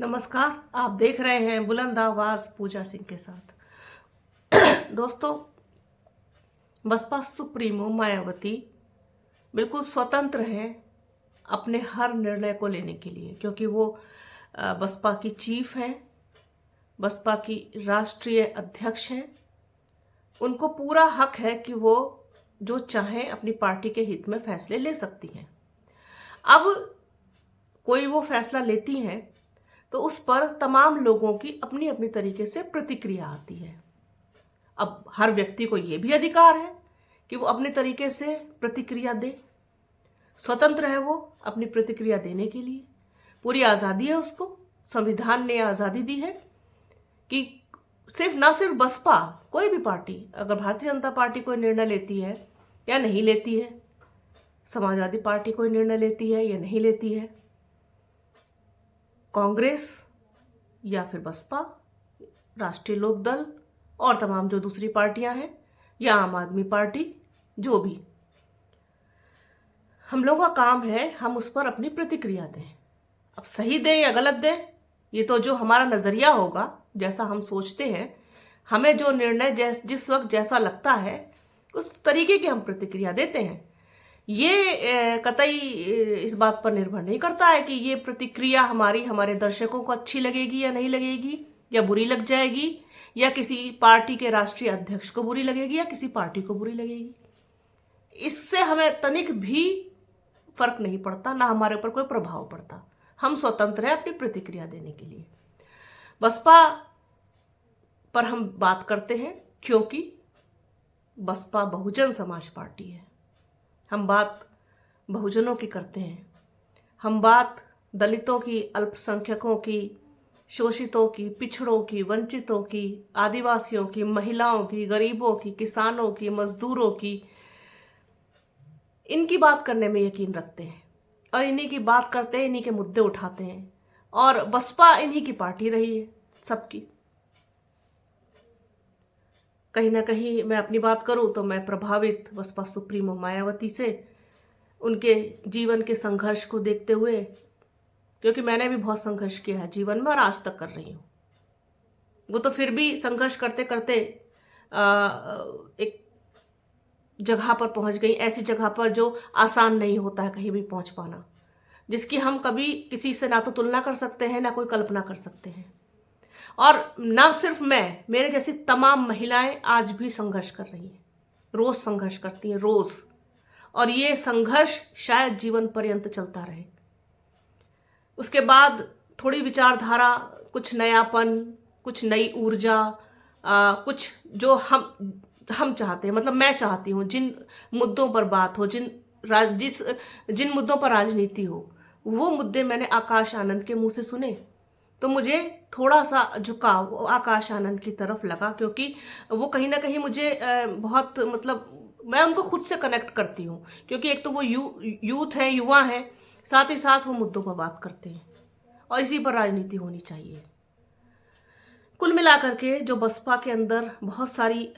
नमस्कार। आप देख रहे हैं बुलंद आवाज पूजा सिंह के साथ। दोस्तों, बसपा सुप्रीमो मायावती बिल्कुल स्वतंत्र हैं अपने हर निर्णय को लेने के लिए, क्योंकि वो बसपा की चीफ हैं, बसपा की राष्ट्रीय अध्यक्ष हैं। उनको पूरा हक है कि वो जो चाहें अपनी पार्टी के हित में फैसले ले सकती हैं। अब कोई वो फैसला लेती हैं तो उस पर तमाम लोगों की अपनी अपनी तरीके से प्रतिक्रिया आती है। अब हर व्यक्ति को ये भी अधिकार है कि वो अपने तरीके से प्रतिक्रिया दे, स्वतंत्र है वो अपनी प्रतिक्रिया देने के लिए, पूरी आज़ादी है उसको। संविधान ने आज़ादी दी है कि ना सिर्फ बसपा, कोई भी पार्टी, अगर भारतीय जनता पार्टी कोई निर्णय लेती है या नहीं लेती है, समाजवादी पार्टी कोई निर्णय लेती है या नहीं लेती है, कांग्रेस या फिर बसपा, राष्ट्रीय लोकदल और तमाम जो दूसरी पार्टियां हैं, या आम आदमी पार्टी, जो भी, हम लोगों का काम है हम उस पर अपनी प्रतिक्रिया दें। अब सही दें या गलत दें, ये तो जो हमारा नजरिया होगा, जैसा हम सोचते हैं, हमें जो निर्णय जिस वक्त जैसा लगता है उस तरीके की हम प्रतिक्रिया देते हैं। ये कतई इस बात पर निर्भर नहीं करता है कि ये प्रतिक्रिया हमारे दर्शकों को अच्छी लगेगी या नहीं लगेगी, या बुरी लग जाएगी, या किसी पार्टी के राष्ट्रीय अध्यक्ष को बुरी लगेगी, या किसी पार्टी को बुरी लगेगी। इससे हमें तनिक भी फर्क नहीं पड़ता, ना हमारे ऊपर कोई प्रभाव पड़ता। हम स्वतंत्र हैं अपनी प्रतिक्रिया देने के लिए। बसपा पर हम बात करते हैं क्योंकि बसपा बहुजन समाज पार्टी है। हम बात बहुजनों की करते हैं, हम बात दलितों की, अल्पसंख्यकों की, शोषितों की, पिछड़ों की, वंचितों की, आदिवासियों की, महिलाओं की, गरीबों की, किसानों की, मजदूरों की, इनकी बात करने में यकीन रखते हैं और इन्हीं की बात करते हैं, इन्हीं के मुद्दे उठाते हैं। और बसपा इन्हीं की पार्टी रही है सबकी। कहीं ना कहीं मैं अपनी बात करूं तो मैं प्रभावित बसपा सुप्रीमो मायावती से, उनके जीवन के संघर्ष को देखते हुए, क्योंकि मैंने भी बहुत संघर्ष किया है जीवन में और आज तक कर रही हूँ। वो तो फिर भी संघर्ष करते करते एक जगह पर पहुंच गई, ऐसी जगह पर जो आसान नहीं होता है कहीं भी पहुंच पाना, जिसकी हम कभी किसी से ना तो तुलना कर सकते हैं, ना कोई कल्पना कर सकते हैं। और ना सिर्फ मैं, मेरे जैसी तमाम महिलाएं आज भी संघर्ष कर रही हैं, रोज संघर्ष करती हैं, रोज। और ये संघर्ष शायद जीवन पर्यंत चलता रहे। उसके बाद थोड़ी विचारधारा, कुछ नयापन, कुछ नई ऊर्जा, कुछ जो हम चाहते हैं, मतलब मैं चाहती हूँ, जिन मुद्दों पर बात हो, जिन मुद्दों पर राजनीति हो, वो मुद्दे मैंने आकाश आनंद के मुंह से सुने तो मुझे थोड़ा सा झुकाव आकाश आनंद की तरफ लगा, क्योंकि वो कहीं ना कहीं मुझे बहुत, मतलब मैं उनको खुद से कनेक्ट करती हूँ, क्योंकि एक तो वो यूथ है, युवा है, साथ ही साथ वो मुद्दों पर बात करते हैं और इसी पर राजनीति होनी चाहिए। कुल मिलाकर के जो बसपा के अंदर बहुत सारी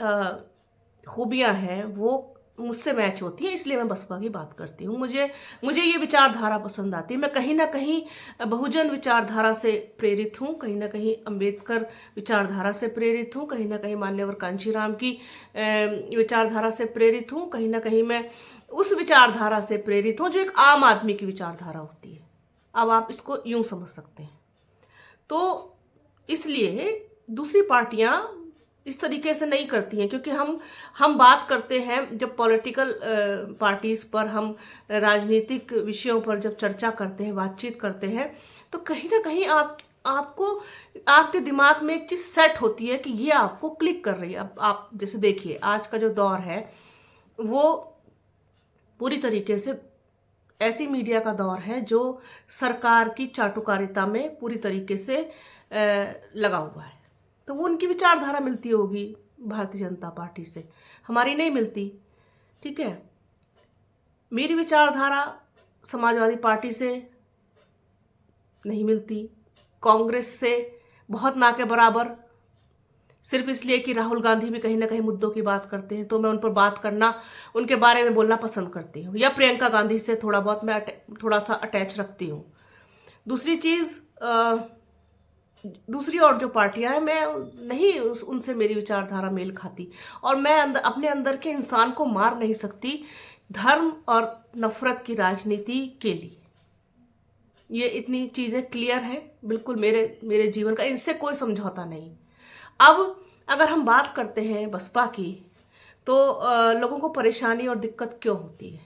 खूबियां हैं वो मुझसे मैच होती है, इसलिए मैं बसपा की बात करती हूँ। मुझे ये विचारधारा पसंद आती है। मैं कहीं ना कहीं बहुजन विचारधारा से प्रेरित हूँ, कहीं ना कहीं अंबेडकर विचारधारा से प्रेरित हूँ, कहीं ना कहीं मान्यवर कांशीराम की विचारधारा से प्रेरित हूँ, कहीं ना कहीं मैं उस विचारधारा से प्रेरित हूँ जो एक आम आदमी की विचारधारा होती है। अब आप इसको यूं समझ सकते हैं। तो इसलिए दूसरी पार्टियां इस तरीके से नहीं करती हैं, क्योंकि हम बात करते हैं, जब पॉलिटिकल पार्टीज पर, हम राजनीतिक विषयों पर जब चर्चा करते हैं, बातचीत करते हैं, तो कहीं ना कहीं आपको आपके दिमाग में एक चीज सेट होती है कि ये आपको क्लिक कर रही है। अब आप जैसे देखिए, आज का जो दौर है वो पूरी तरीके से ऐसी मीडिया का दौर है जो सरकार की चाटुकारिता में पूरी तरीके से लगा हुआ है। तो वो उनकी विचारधारा मिलती होगी भारतीय जनता पार्टी से, हमारी नहीं मिलती। ठीक है, मेरी विचारधारा समाजवादी पार्टी से नहीं मिलती, कांग्रेस से बहुत ना के बराबर, सिर्फ इसलिए कि राहुल गांधी भी कहीं ना कहीं मुद्दों की बात करते हैं तो मैं उन पर बात करना, उनके बारे में बोलना पसंद करती हूँ। या प्रियंका गांधी से थोड़ा बहुत मैं थोड़ा सा अटैच रखती हूँ। दूसरी चीज, दूसरी और जो पार्टियां हैं, मैं नहीं उनसे मेरी विचारधारा मेल खाती, और मैं अपने अंदर के इंसान को मार नहीं सकती धर्म और नफरत की राजनीति के लिए। ये इतनी चीजें क्लियर है बिल्कुल मेरे मेरे जीवन का, इनसे कोई समझौता नहीं। अब अगर हम बात करते हैं बसपा की, तो लोगों को परेशानी और दिक्कत क्यों होती है?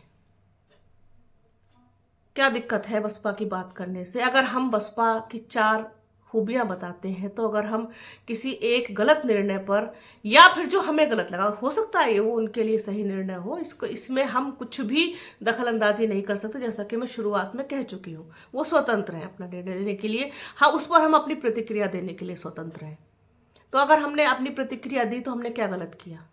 क्या दिक्कत है बसपा की बात करने से? अगर हम बसपा की 4 खूबियां बताते हैं, तो अगर हम किसी एक गलत निर्णय पर, या फिर जो हमें गलत लगा, हो सकता है वो उनके लिए सही निर्णय हो, इसमें हम कुछ भी दखल अंदाजी नहीं कर सकते, जैसा कि मैं शुरुआत में कह चुकी हूँ। वो स्वतंत्र है अपना निर्णय लेने के लिए, हाँ, उस पर हम अपनी प्रतिक्रिया देने के लिए स्वतंत्र हैं। तो अगर हमने अपनी प्रतिक्रिया दी तो हमने क्या गलत किया?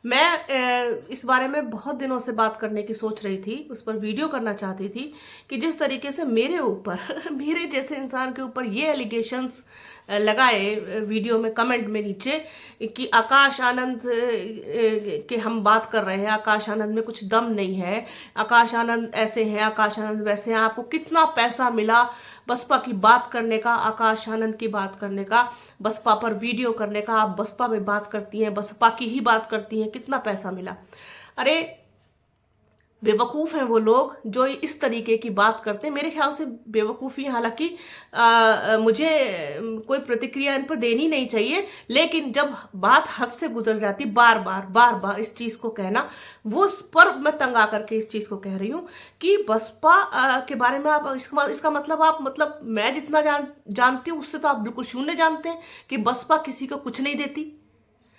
मैं इस बारे में बहुत दिनों से बात करने की सोच रही थी, उस पर वीडियो करना चाहती थी कि जिस तरीके से मेरे ऊपर मेरे जैसे इंसान के ऊपर ये एलिगेशंस लगाए वीडियो में, कमेंट में नीचे, कि आकाश आनंद के हम बात कर रहे हैं, आकाश आनंद में कुछ दम नहीं है, आकाश आनंद ऐसे हैं, आकाश आनंद वैसे हैं, आपको कितना पैसा मिला बसपा की बात करने का, आकाश आनंद की बात करने का, बसपा पर वीडियो करने का, आप बसपा में बात करती हैं, बसपा की ही बात करती हैं, कितना पैसा मिला? अरे बेवकूफ़ हैं वो लोग जो इस तरीके की बात करते हैं। मेरे ख्याल से बेवकूफ़ी, हालांकि मुझे कोई प्रतिक्रिया इन पर देनी नहीं चाहिए, लेकिन जब बात हद से गुजर जाती, बार बार इस चीज़ को कहना, वो उस पर मैं तंग आकर के इस चीज़ को कह रही हूँ कि बसपा के बारे में आप इसका मतलब, आप मतलब मैं जितना जानती हूँ उससे तो आप बिल्कुल शून्य जानते हैं कि बसपा किसी को कुछ नहीं देती।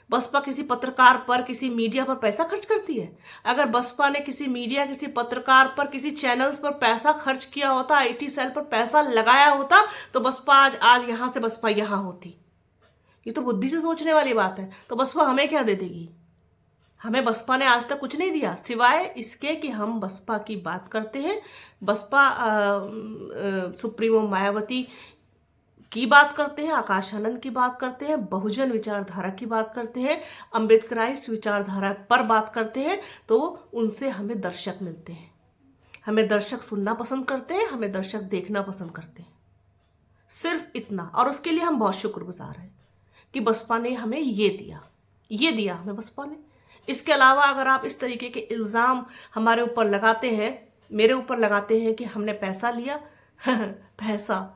बसपा किसी पत्रकार पर, किसी मीडिया पर पैसा खर्च करती है? अगर बसपा ने किसी मीडिया, किसी पत्रकार पर, किसी चैनल्स पर पैसा खर्च किया होता, आईटी सेल पर पैसा लगाया होता, तो बसपा आज यहां से बसपा यहां होती। ये तो बुद्धि से सोचने वाली बात है। तो बसपा हमें क्या दे देगी? हमें बसपा ने आज तक कुछ नहीं दिया, सिवाय इसके कि हम बसपा की बात करते हैं, बसपा सुप्रीमो मायावती की बात करते हैं, आकाश आनंद की बात करते हैं, बहुजन विचारधारा की बात करते हैं, अम्बेडकराइस्ट विचारधारा पर बात करते हैं, तो उनसे हमें दर्शक मिलते हैं। हमें दर्शक सुनना पसंद करते हैं, हमें दर्शक देखना पसंद करते हैं। सिर्फ इतना, और उसके लिए हम बहुत शुक्रगुजार हैं कि बसपा ने हमें ये दिया हमें बसपा ने। इसके अलावा अगर आप इस तरीके के इल्ज़ाम हमारे ऊपर लगाते हैं, मेरे ऊपर लगाते हैं कि हमने पैसा लिया पैसा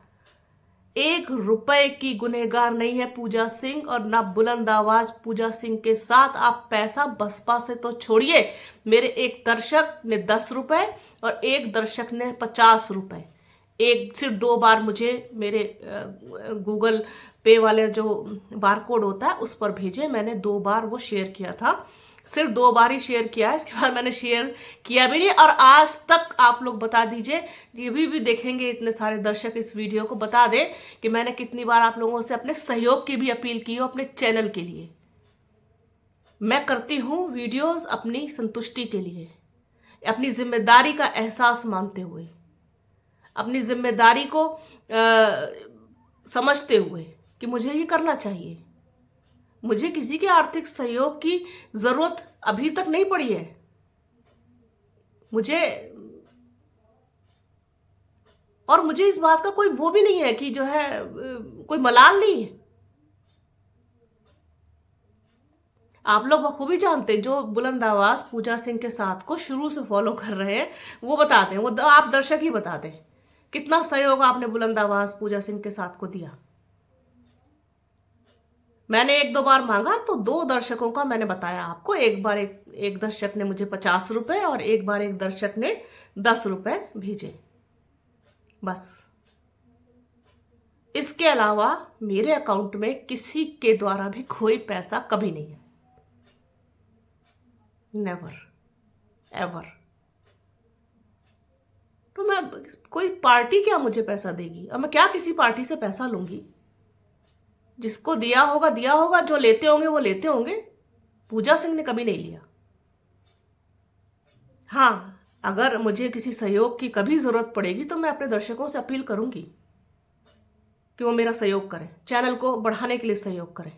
1 रुपए की गुनहगार नहीं है पूजा सिंह, और ना बुलंद आवाज पूजा सिंह के साथ आप पैसा बसपा से तो छोड़िए, मेरे एक दर्शक ने 10 रुपए और एक दर्शक ने 50 रुपए, सिर्फ 2 बार मुझे मेरे गूगल पे वाले जो बारकोड होता है उस पर भेजे, मैंने 2 बार वो शेयर किया था, सिर्फ 2 बार ही शेयर किया है, इसके बाद मैंने शेयर किया भी नहीं। और आज तक आप लोग बता दीजिए, ये भी देखेंगे इतने सारे दर्शक इस वीडियो को, बता दें कि मैंने कितनी बार आप लोगों से अपने सहयोग की भी अपील की हो अपने चैनल के लिए। मैं करती हूँ वीडियोस अपनी संतुष्टि के लिए, अपनी जिम्मेदारी का एहसास मानते हुए, अपनी जिम्मेदारी को समझते हुए कि मुझे ये करना चाहिए। मुझे किसी के आर्थिक सहयोग की जरूरत अभी तक नहीं पड़ी है। मुझे इस बात का कोई वो भी नहीं है कि जो है कोई मलाल नहीं है। आप लोग बखूबी जानते हैं, जो बुलंद आवाज पूजा सिंह के साथ को शुरू से फॉलो कर रहे हैं, वो बताते हैं, वो आप दर्शक ही बताते हैं कितना सहयोग आपने बुलंद आवाज पूजा सिंह के साथ को दिया। मैंने 1-2 बार मांगा तो 2 दर्शकों का मैंने बताया आपको, एक बार एक दर्शक ने मुझे 50 रुपए और एक बार एक दर्शक ने 10 रुपए भेजे, बस। इसके अलावा मेरे अकाउंट में किसी के द्वारा भी कोई पैसा कभी नहीं है, नेवर एवर। तो मैं, कोई पार्टी क्या मुझे पैसा देगी, और मैं क्या किसी पार्टी से पैसा लूंगी? जिसको दिया होगा, जो लेते होंगे वो लेते होंगे। पूजा सिंह ने कभी नहीं लिया। हाँ, अगर मुझे किसी सहयोग की कभी जरूरत पड़ेगी तो मैं अपने दर्शकों से अपील करूंगी कि वो मेरा सहयोग करें, चैनल को बढ़ाने के लिए सहयोग करें।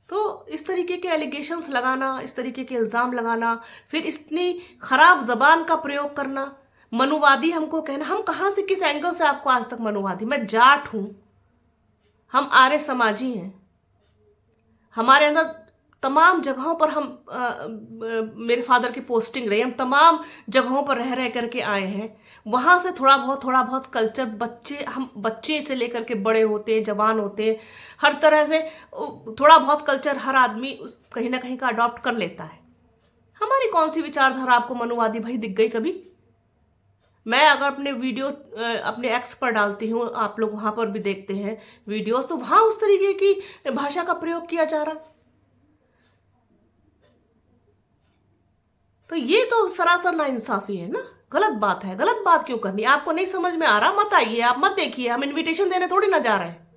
तो इस तरीके के एलिगेशंस लगाना, इस तरीके के इल्जाम लगाना, फिर इतनी खराब जबान का प्रयोग करना, मनुवादी हमको कहना, हम कहाँ से, किस एंगल से आपको आज तक मनुवादी? मैं जाट हूं, हम आर्य समाजी हैं, हमारे अंदर तमाम जगहों पर हम मेरे फादर की पोस्टिंग रही, हम तमाम जगहों पर रह करके आए हैं। वहां से थोड़ा बहुत कल्चर हम बच्चे से लेकर के बड़े होते हैं, जवान होते हैं, हर तरह से थोड़ा बहुत कल्चर हर आदमी कहीं ना कहीं का अडॉप्ट कर लेता है। हमारी कौन सी विचारधारा आपको मनुवादी भाई दिख गई कभी? मैं अगर अपने वीडियो अपने एक्स पर डालती हूँ, आप लोग वहां पर भी देखते हैं वीडियोस, तो वहां उस तरीके की भाषा का प्रयोग किया जा रहा है। तो ये तो सरासर नाइंसाफी है ना, गलत बात है। गलत बात क्यों करनी? आपको नहीं समझ में आ रहा, मत आइए, आप मत देखिए, हम इनविटेशन देने थोड़ी ना जा रहे हैं।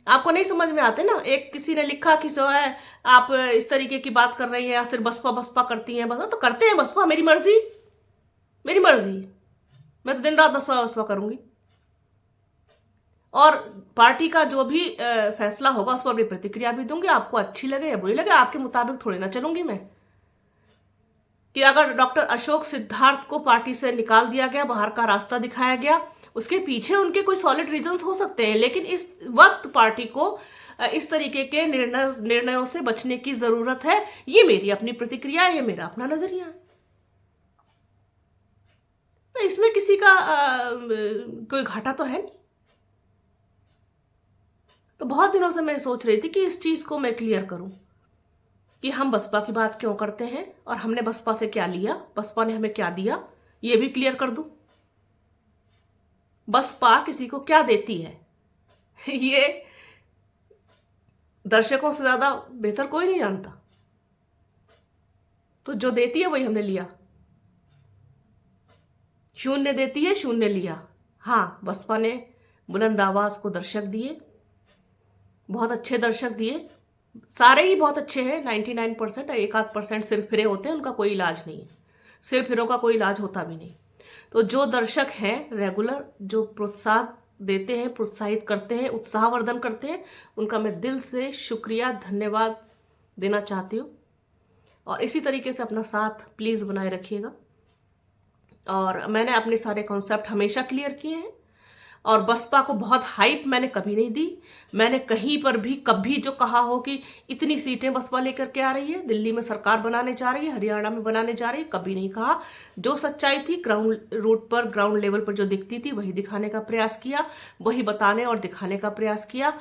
आपको नहीं समझ में आते ना, एक किसी ने लिखा कि सो है आप इस तरीके की बात कर रही हैं, या सिर्फ बसपा बसपा करती हैं। बस तो करते हैं बसपा, मेरी मर्जी, मेरी मर्जी, मैं तो दिन रात बसपा बसपा करूंगी, और पार्टी का जो भी फैसला होगा उस पर भी प्रतिक्रिया भी दूंगी। आपको अच्छी लगे या बुरी लगे, आपके मुताबिक थोड़ी ना चलूंगी मैं। कि अगर डॉक्टर अशोक सिद्धार्थ को पार्टी से निकाल दिया गया, बाहर का रास्ता दिखाया गया, उसके पीछे उनके कोई सॉलिड रीजंस हो सकते हैं, लेकिन इस वक्त पार्टी को इस तरीके के निर्णयों से बचने की जरूरत है। ये मेरी अपनी प्रतिक्रिया है, ये मेरा अपना नजरिया है। तो इसमें किसी का कोई घाटा तो है नहीं। तो बहुत दिनों से मैं सोच रही थी कि इस चीज को मैं क्लियर करूं कि हम बसपा की बात क्यों करते हैं और हमने बसपा से क्या लिया, बसपा ने हमें क्या दिया, ये भी क्लियर कर दूं। बसपा किसी को क्या देती है ये दर्शकों से ज्यादा बेहतर कोई नहीं जानता। तो जो देती है वही हमने लिया। शून्य देती है, शून्य लिया। हाँ, बसपा ने बुलंद आवाज को दर्शक दिए, बहुत अच्छे दर्शक दिए, सारे ही बहुत अच्छे हैं 99%। 1-8% सिरफिरे होते हैं, उनका कोई इलाज नहीं है, सिरफिरों का कोई इलाज होता भी नहीं। तो जो दर्शक हैं रेगुलर, जो प्रोत्साहन देते हैं, प्रोत्साहित करते हैं, उत्साहवर्धन करते हैं, उनका मैं दिल से शुक्रिया, धन्यवाद देना चाहती हूँ। और इसी तरीके से अपना साथ प्लीज बनाए रखिएगा। और मैंने अपने सारे कॉन्सेप्ट हमेशा क्लियर किए हैं, और बसपा को बहुत हाइप मैंने कभी नहीं दी। मैंने कहीं पर भी कभी जो कहा हो कि इतनी सीटें बसपा लेकर के आ रही है, दिल्ली में सरकार बनाने जा रही है, हरियाणा में बनाने जा रही है, कभी नहीं कहा। जो सच्चाई थी ग्राउंड रूट पर, ग्राउंड लेवल पर जो दिखती थी, वही दिखाने का प्रयास किया, वही बताने और दिखाने का प्रयास किया।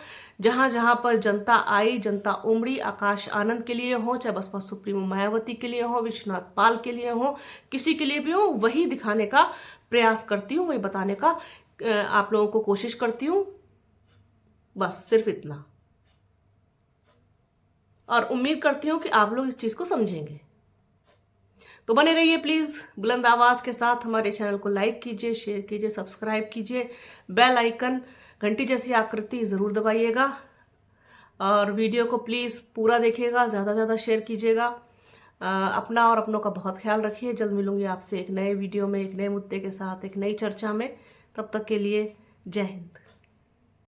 जहां जहां पर जनता आई, जनता उमड़ी, आकाश आनंद के लिए हो, चाहे बसपा सुप्रीमो मायावती के लिए हो, विश्वनाथ पाल के लिए हो, किसी के लिए भी हो, वही दिखाने का प्रयास करती हूँ, वही बताने का आप लोगों को कोशिश करती हूं। बस सिर्फ इतना, और उम्मीद करती हूं कि आप लोग इस चीज को समझेंगे। तो बने रहिए प्लीज बुलंद आवाज के साथ। हमारे चैनल को लाइक कीजिए, शेयर कीजिए, सब्सक्राइब कीजिए, बेल आइकन घंटी जैसी आकृति जरूर दबाइएगा, और वीडियो को प्लीज पूरा देखिएगा, ज्यादा से ज्यादा शेयर कीजिएगा। अपना और अपनों का बहुत ख्याल रखिए। जल्द मिलूंगी आपसे एक नए वीडियो में, एक नए मुद्दे के साथ, एक नई चर्चा में। तब तक के लिए जय हिंद।